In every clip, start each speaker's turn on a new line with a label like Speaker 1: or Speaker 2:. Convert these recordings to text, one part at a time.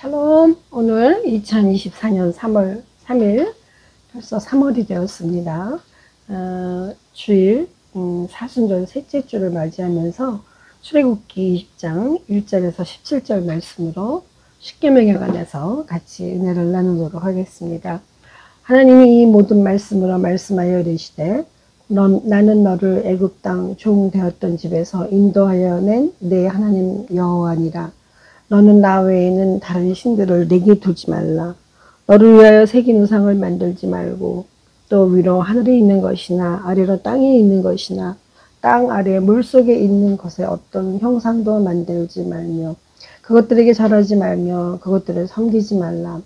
Speaker 1: 샬롬. 오늘 2024년 3월 3일, 벌써 3월이 되었습니다. 주일 사순절 셋째 주를 맞이하면서 출애굽기 20장 1절에서 17절 말씀으로 십계명에 관해서 같이 은혜를 나누도록 하겠습니다. 하나님이 이 모든 말씀으로 말씀하여 이르시되 나는 너를 애굽 땅 종 되었던 집에서 인도하여 낸 내 하나님 여호와니라. 너는 나 외에는 다른 신들을 내게 두지 말라. 너를 위하여 새긴 우상을 만들지 말고 또 위로 하늘에 있는 것이나 아래로 땅에 있는 것이나 땅 아래 물속에 있는 것에 어떤 형상도 만들지 말며 그것들에게 절하지 말며 그것들을 섬기지 말라.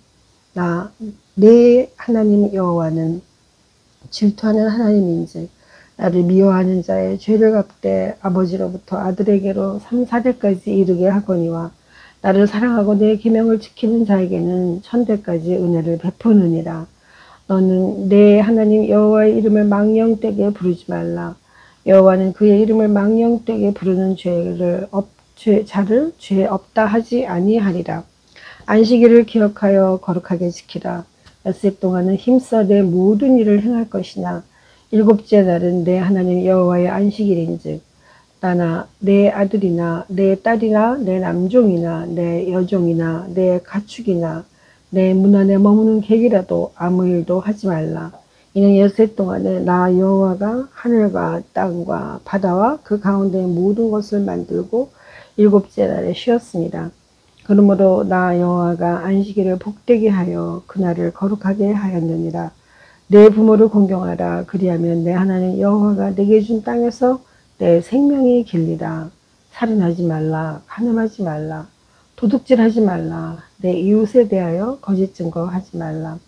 Speaker 1: 내 하나님 여호와는 질투하는 하나님인지 나를 미워하는 자의 죄를 갚되 아버지로부터 아들에게로 3, 4대까지 이르게 하거니와 나를 사랑하고 내 계명을 지키는 자에게는 천대까지 은혜를 베푸느니라. 너는 내 하나님 여호와의 이름을 망령되게 부르지 말라. 여호와는 그의 이름을 망령되게 부르는 자를 죄 없다 하지 아니하리라. 안식일을 기억하여 거룩하게 지키라. 엿새 동안은 힘써 내 모든 일을 행할 것이나 일곱째 날은 내 하나님 여호와의 안식일인즉 나나 내 아들이나 내 딸이나 내 남종이나 내 여종이나 내 가축이나 내 문 안에 머무는 객이라도 아무 일도 하지 말라. 이는 엿새 동안에 나 여호와가 하늘과 땅과 바다와 그 가운데 모든 것을 만들고 일곱째 날에 쉬었습니다. 그러므로 나 여호와가 안식일을 복되게 하여 그날을 거룩하게 하였느니라. 내 부모를 공경하라. 그리하면 내 하나님 여호와가 내게 준 땅에서 내 생명이 길리라. 살인하지 말라. 간음하지 말라. 도둑질하지 말라. 내 이웃에 대하여 거짓 증거하지 말라.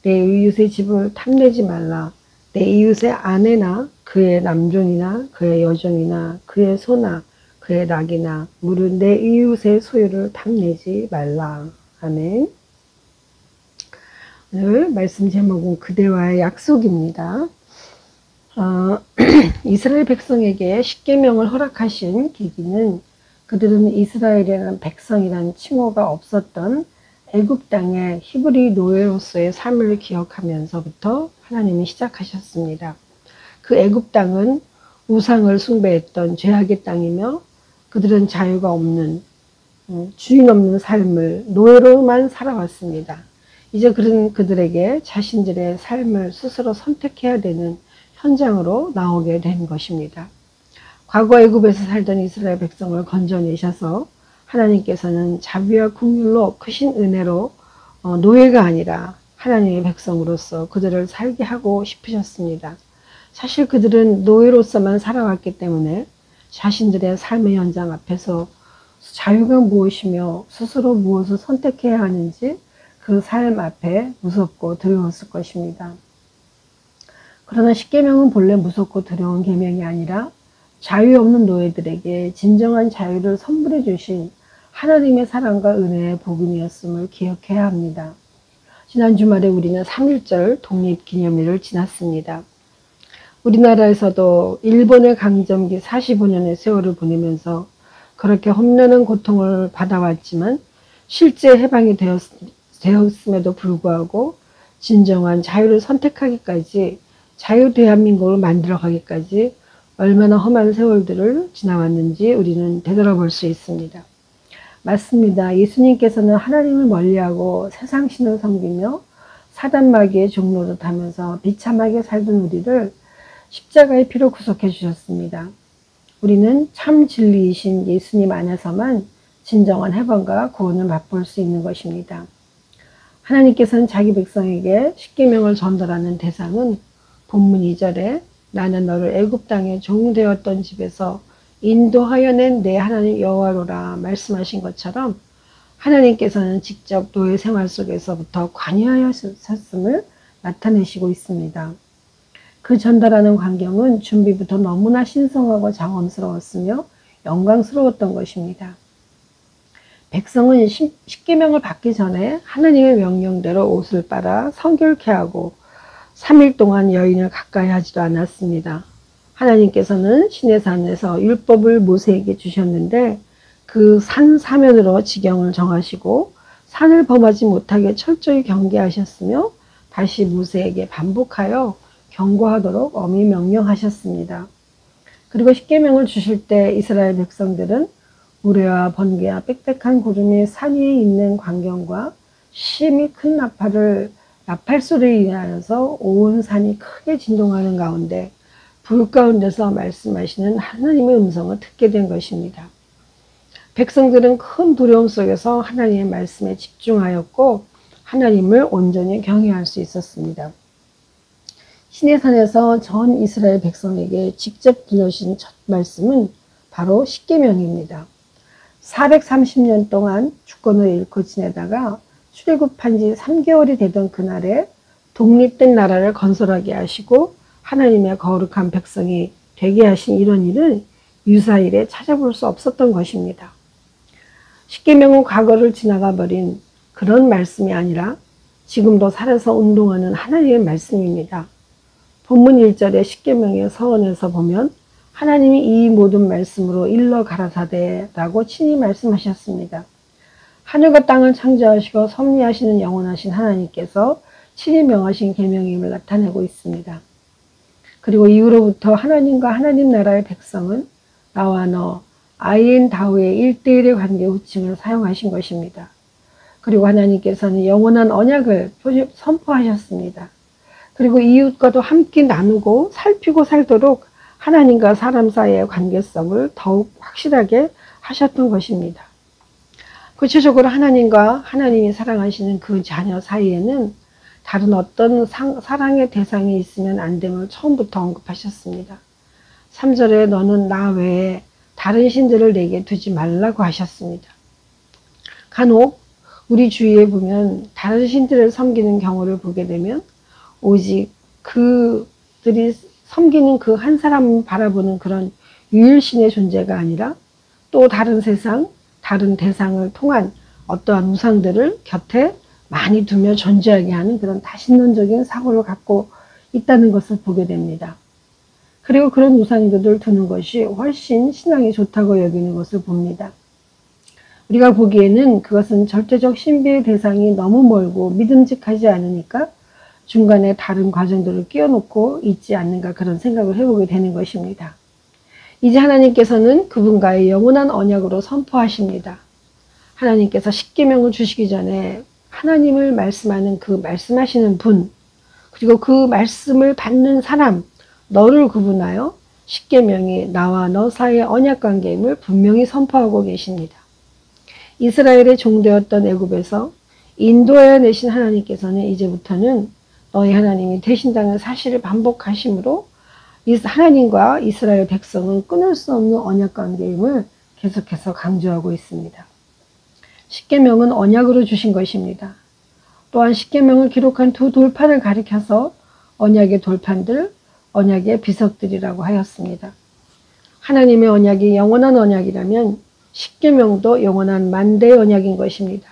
Speaker 1: 내 이웃의 집을 탐내지 말라. 내 이웃의 아내나 그의 남종이나 그의 여종이나 그의 소나 그의 낙이나 무릇 내 이웃의 소유를 탐내지 말라. 아멘. 오늘 말씀 제목은 그대와의 약속입니다. 이스라엘 백성에게 십계명을 허락하신 계기는 그들은 이스라엘이라는 백성이라는 칭호가 없었던 애굽 땅의 히브리 노예로서의 삶을 기억하면서부터 하나님이 시작하셨습니다. 그 애굽 땅은 우상을 숭배했던 죄악의 땅이며 그들은 자유가 없는 주인 없는 삶을 노예로만 살아왔습니다. 이제 그들에게 자신들의 삶을 스스로 선택해야 되는 현장으로 나오게 된 것입니다. 과거 애굽에서 살던 이스라엘 백성을 건져내셔서 하나님께서는 자비와 긍휼로 크신 은혜로 노예가 아니라 하나님의 백성으로서 그들을 살게 하고 싶으셨습니다. 사실 그들은 노예로서만 살아왔기 때문에 자신들의 삶의 현장 앞에서 자유가 무엇이며 스스로 무엇을 선택해야 하는지 그 삶 앞에 무섭고 두려웠을 것입니다. 그러나 십계명은 본래 무섭고 두려운 계명이 아니라 자유 없는 노예들에게 진정한 자유를 선물해 주신 하나님의 사랑과 은혜의 복음이었음을 기억해야 합니다. 지난 주말에 우리는 3.1절 독립기념일을 지났습니다. 우리나라에서도 일본의 강점기 45년의 세월을 보내면서 그렇게 험난한 고통을 받아왔지만 실제 해방이 되었음에도 불구하고 진정한 자유를 선택하기까지 자유 대한민국을 만들어가기까지 얼마나 험한 세월들을 지나왔는지 우리는 되돌아볼 수 있습니다. 맞습니다. 예수님께서는 하나님을 멀리하고 세상신을 섬기며 사단마귀의 종로를 타면서 비참하게 살던 우리를 십자가의 피로 구속해 주셨습니다. 우리는 참 진리이신 예수님 안에서만 진정한 해방과 구원을 맛볼 수 있는 것입니다. 하나님께서는 자기 백성에게 십계명을 전달하는 대상은 본문 2절에 나는 너를 애굽 땅에 종되었던 집에서 인도하여 낸 내 하나님 여호와로라 말씀하신 것처럼 하나님께서는 직접 노예 생활 속에서부터 관여하셨음을 나타내시고 있습니다. 그 전달하는 광경은 준비부터 너무나 신성하고 장엄스러웠으며 영광스러웠던 것입니다. 백성은 십계명을 받기 전에 하나님의 명령대로 옷을 빨아 성결케 하고 3일 동안 여인을 가까이 하지도 않았습니다. 하나님께서는 시내산에서 율법을 모세에게 주셨는데 그 산 사면으로 지경을 정하시고 산을 범하지 못하게 철저히 경계하셨으며 다시 모세에게 반복하여 경고하도록 엄히 명령하셨습니다. 그리고 십계명을 주실 때 이스라엘 백성들은 우레와 번개와 빽빽한 구름이 산 위에 있는 광경과 심히 큰 나팔 소리에 인하여서 온 산이 크게 진동하는 가운데 불 가운데서 말씀하시는 하나님의 음성을 듣게 된 것입니다. 백성들은 큰 두려움 속에서 하나님의 말씀에 집중하였고 하나님을 온전히 경외할 수 있었습니다. 시내산에서 전 이스라엘 백성에게 직접 들려주신 첫 말씀은 바로 십계명입니다. 430년 동안 주권을 잃고 지내다가 출애굽한 지 3개월이 되던 그날에 독립된 나라를 건설하게 하시고 하나님의 거룩한 백성이 되게 하신 이런 일을 유사일에 찾아볼 수 없었던 것입니다. 십계명은 과거를 지나가 버린 그런 말씀이 아니라 지금도 살아서 운동하는 하나님의 말씀입니다. 본문 1절의 십계명의 서원에서 보면 하나님이 이 모든 말씀으로 일러 가라사대 라고 친히 말씀하셨습니다. 하늘과 땅을 창조하시고 섭리하시는 영원하신 하나님께서 친히 명하신 계명임을 나타내고 있습니다. 그리고 이후로부터 하나님과 하나님 나라의 백성은 나와 너, 아이엔다우의 1:1의 관계 호칭을 사용하신 것입니다. 그리고 하나님께서는 영원한 언약을 선포하셨습니다. 그리고 이웃과도 함께 나누고 살피고 살도록 하나님과 사람 사이의 관계성을 더욱 확실하게 하셨던 것입니다. 구체적으로 하나님과 하나님이 사랑하시는 그 자녀 사이에는 다른 어떤 사랑의 대상이 있으면 안 됨을 처음부터 언급하셨습니다. 3절에 너는 나 외에 다른 신들을 내게 두지 말라고 하셨습니다. 간혹 우리 주위에 보면 다른 신들을 섬기는 경우를 보게 되면 오직 그들이 섬기는 그 한 사람을 바라보는 그런 유일신의 존재가 아니라 또 다른 세상, 다른 대상을 통한 어떠한 우상들을 곁에 많이 두며 존재하게 하는 그런 다신론적인 사고를 갖고 있다는 것을 보게 됩니다. 그리고 그런 우상들을 두는 것이 훨씬 신앙이 좋다고 여기는 것을 봅니다. 우리가 보기에는 그것은 절대적 신비의 대상이 너무 멀고 믿음직하지 않으니까 중간에 다른 과정들을 끼워놓고 있지 않는가 그런 생각을 해보게 되는 것입니다. 이제 하나님께서는 그분과의 영원한 언약으로 선포하십니다. 하나님께서 십계명을 주시기 전에 하나님을 말씀하는 그 말씀하시는 분, 그리고 그 말씀을 받는 사람, 너를 구분하여 십계명이 나와 너 사이의 언약관계임을 분명히 선포하고 계십니다. 이스라엘의 종되었던 애굽에서 인도하여 내신 하나님께서는 이제부터는 너희 하나님이 되신다는 사실을 반복하심으로 하나님과 이스라엘 백성은 끊을 수 없는 언약관계임을 계속해서 강조하고 있습니다. 십계명은 언약으로 주신 것입니다. 또한 십계명을 기록한 두 돌판을 가리켜서 언약의 돌판들, 언약의 비석들이라고 하였습니다. 하나님의 언약이 영원한 언약이라면 십계명도 영원한 만대의 언약인 것입니다.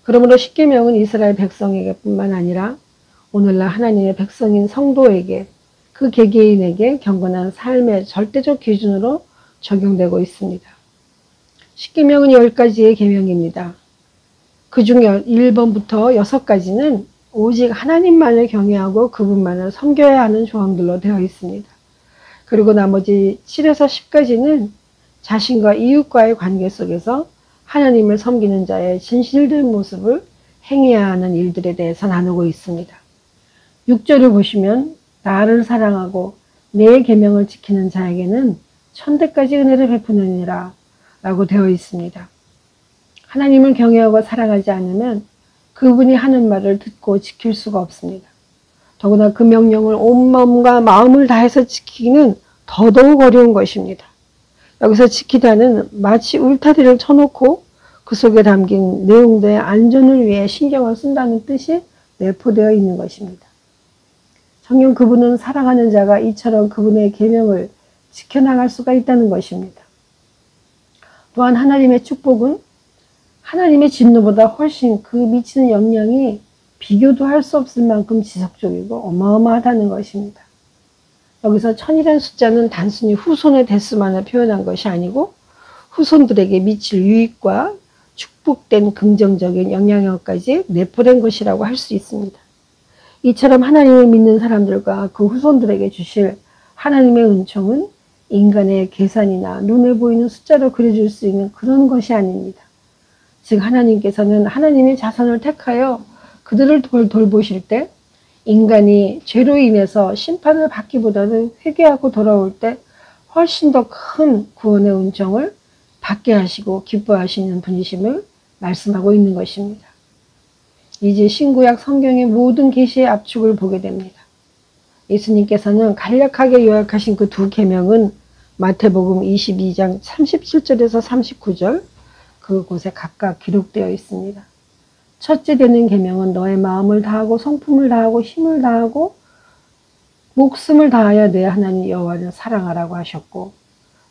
Speaker 1: 그러므로 십계명은 이스라엘 백성에게뿐만 아니라 오늘날 하나님의 백성인 성도에게 그 개개인에게 경건한 삶의 절대적 기준으로 적용되고 있습니다. 십계명은 10가지의 계명입니다. 그중 1번부터 6가지는 오직 하나님만을 경외하고 그분만을 섬겨야 하는 조항들로 되어 있습니다. 그리고 나머지 7에서 10가지는 자신과 이웃과의 관계 속에서 하나님을 섬기는 자의 진실된 모습을 행해야 하는 일들에 대해서 나누고 있습니다. 6절을 보시면 나를 사랑하고 내 계명을 지키는 자에게는 천대까지 은혜를 베푸느니라 라고 되어 있습니다. 하나님을 경외하고 사랑하지 않으면 그분이 하는 말을 듣고 지킬 수가 없습니다. 더구나 그 명령을 온 마음과 마음을 다해서 지키기는 더더욱 어려운 것입니다. 여기서 지키다는 마치 울타리를 쳐놓고 그 속에 담긴 내용들의 안전을 위해 신경을 쓴다는 뜻이 내포되어 있는 것입니다. 정녕 그분은 사랑하는 자가 이처럼 그분의 계명을 지켜나갈 수가 있다는 것입니다. 또한 하나님의 축복은 하나님의 진노보다 훨씬 그 미치는 영향이 비교도 할 수 없을 만큼 지속적이고 어마어마하다는 것입니다. 여기서 천이라는 숫자는 단순히 후손의 대수만을 표현한 것이 아니고 후손들에게 미칠 유익과 축복된 긍정적인 영향력까지 내포된 것이라고 할 수 있습니다. 이처럼 하나님을 믿는 사람들과 그 후손들에게 주실 하나님의 은총은 인간의 계산이나 눈에 보이는 숫자로 그려줄 수 있는 그런 것이 아닙니다. 즉 하나님께서는 하나님의 자손을 택하여 그들을 돌보실 때 인간이 죄로 인해서 심판을 받기보다는 회개하고 돌아올 때 훨씬 더 큰 구원의 은총을 받게 하시고 기뻐하시는 분이심을 말씀하고 있는 것입니다. 이제 신구약 성경의 모든 계시의 압축을 보게 됩니다. 예수님께서는 간략하게 요약하신 그 두 계명은 마태복음 22장 37절에서 39절 그곳에 각각 기록되어 있습니다. 첫째 되는 계명은 너의 마음을 다하고 성품을 다하고 힘을 다하고 목숨을 다하여 내 하나님 여호와를 사랑하라고 하셨고,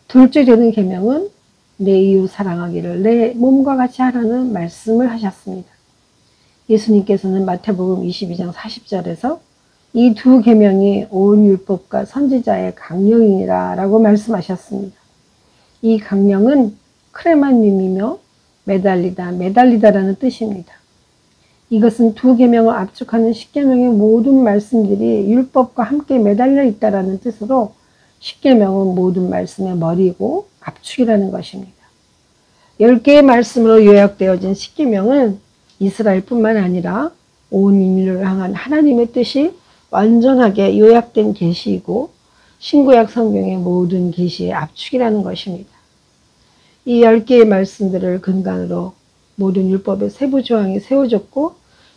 Speaker 1: 둘째 되는 계명은 내 이웃 사랑하기를 내 몸과 같이 하라는 말씀을 하셨습니다. 예수님께서는 마태복음 22장 40절에서 이 두 계명이 온 율법과 선지자의 강령이니라 라고 말씀하셨습니다. 이 강령은 크레마님이며 매달리다라는 뜻입니다. 이것은 두 계명을 압축하는 십계명의 모든 말씀들이 율법과 함께 매달려 있다라는 뜻으로 십계명은 모든 말씀의 머리고 압축이라는 것입니다. 10개의 말씀으로 요약되어진 십계명은 이스라엘뿐만 아니라 온 인류를 향한 하나님의 뜻이 완전하게 요약된 계시이고 신구약 성경의 모든 계시의 압축이라는 것입니다. 이 10개의 말씀들을 근간으로 모든 율법의 세부 조항이 세워졌고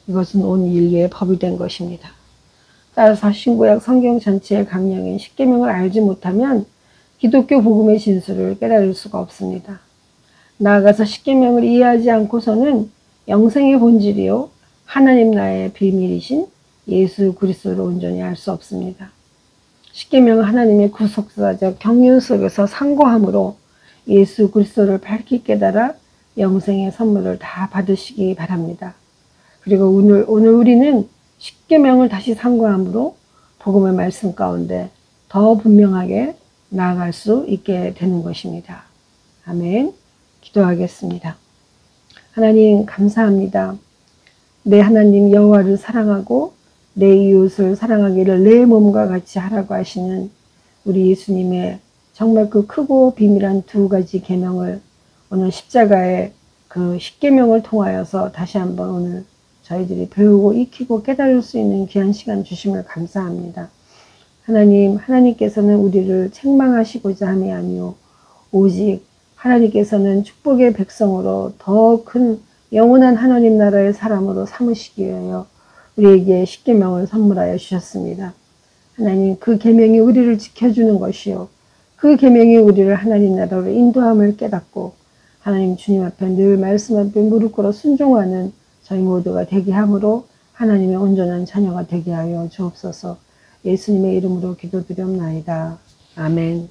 Speaker 1: 이것은 온 인류의 법이 된 것입니다. 따라서 신구약 성경 전체의 강령인 십계명을 알지 못하면 기독교 복음의 진수를 깨달을 수가 없습니다. 나아가서 십계명을 이해하지 않고서는 영생의 본질이요 하나님 나라의 비밀이신 예수 그리스도를 온전히 알 수 없습니다. 십계명은 하나님의 구속사적 경륜 속에서 상고함으로 예수 그리스도를 밝히 깨달아 영생의 선물을 다 받으시기 바랍니다. 그리고 오늘 우리는 십계명을 다시 상고함으로 복음의 말씀 가운데 더 분명하게 나아갈 수 있게 되는 것입니다. 아멘. 기도하겠습니다. 하나님 감사합니다. 내 하나님 여호와를 사랑하고 내 이웃을 사랑하기를 내 몸과 같이 하라고 하시는 우리 예수님의 정말 그 크고 비밀한 두 가지 계명을 오늘 십자가의 그 십계명을 통하여서 다시 한번 오늘 저희들이 배우고 익히고 깨달을 수 있는 귀한 시간 주심을 감사합니다. 하나님께서는 우리를 책망하시고자 함이 아니오 오직 하나님께서는 축복의 백성으로 더 큰 영원한 하나님 나라의 사람으로 삼으시기 위하여 우리에게 십계명을 선물하여 주셨습니다. 하나님 그 계명이 우리를 지켜주는 것이요 그 계명이 우리를 하나님 나라로 인도함을 깨닫고 하나님 주님 앞에 늘 말씀 앞에 무릎 꿇어 순종하는 저희 모두가 되게 함으로 하나님의 온전한 자녀가 되게 하여 주옵소서. 예수님의 이름으로 기도드리옵나이다. 아멘.